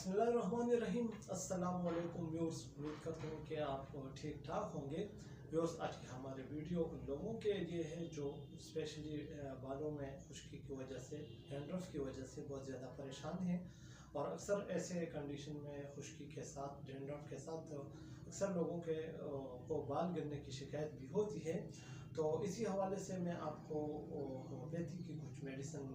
बिस्मिल्लाहिर्रहमानिर्रहीम। अस्सलाम वालेकुम व्यूअर्स, उम्मीद करता हूँ कि आप ठीक ठाक होंगे। व्यूअर्स, आज की हमारे वीडियो उन लोगों के लिए है जो स्पेशली बालों में खुश्की की वजह से, डैंड्रफ की वजह से बहुत ज़्यादा परेशान हैं। और अक्सर ऐसे कंडीशन में खुश्की के साथ, डैंड्रफ के साथ अक्सर लोगों के को बाल गिरने की शिकायत भी होती है। तो इसी हवाले से मैं आपको होम्योपैथी की कुछ मेडिसिन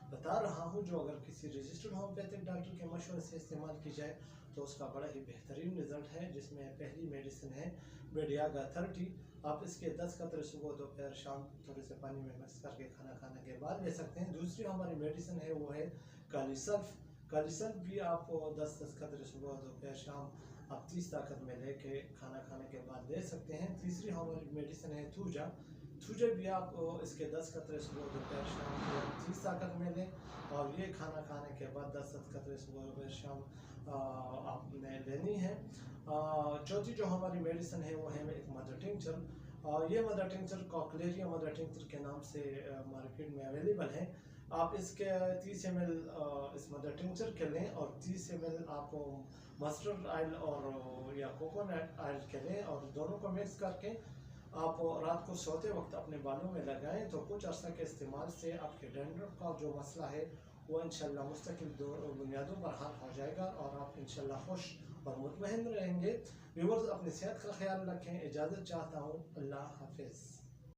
बता रहा हूँ जो अगर किसी रजिस्टर्ड होम्योपैथिक डॉक्टर के मशवरे से इस्तेमाल की जाए तो उसका बड़ा ही बेहतरीन रिजल्ट है। जिसमें पहली मेडिसिन है बेडियागा 30। आप इसके 10 कतरे सुबह दोपहर शाम थोड़े से पानी में मिक्स करके खाना खाने के बाद ले सकते हैं। दूसरी हमारी मेडिसिन है वो है काली सल्फ। काली सल्फ भी आप 10-10 कतरे सुबह दोपहर शाम आप 30 ताकत में लेके खाना खाने के बाद ले सकते हैं। तीसरी हमारी मेडिसिन है थूजा। थूजा भी आप इसके 10 कतरे सुबह दोपहर शाम 30 ताकत में लें और ये खाना खाने के बाद 10-10 कतरे सुबह दोपहर शाम आपने लेनी है। चौथी जो हमारी मेडिसिन है वो है एक मदर टिंचर। ये मदर टिंचर कॉकलेरिया मदर टिंचर के नाम से मार्केट में अवेलेबल है। आप इसके 30 ml इस मदर टिंचर के लें और 30 ml आप मस्टर्ड ऑयल और या कोकोनट ऑयल के लें और दोनों को मिक्स करके आप रात को सोते वक्त अपने बालों में लगाएं तो कुछ अर्सा के इस्तेमाल से आपके डैंड्रफ का जो मसला है वो इंशाल्लाह मुस्तकिल बुनियादों पर हल हो जाएगा और आप इंशाल्लाह खुश और मुतमईन रहेंगे। व्यूअर्स, अपनी सेहत का ख्याल रखें। इजाज़त चाहता हूँ। अल्लाह हाफिज़।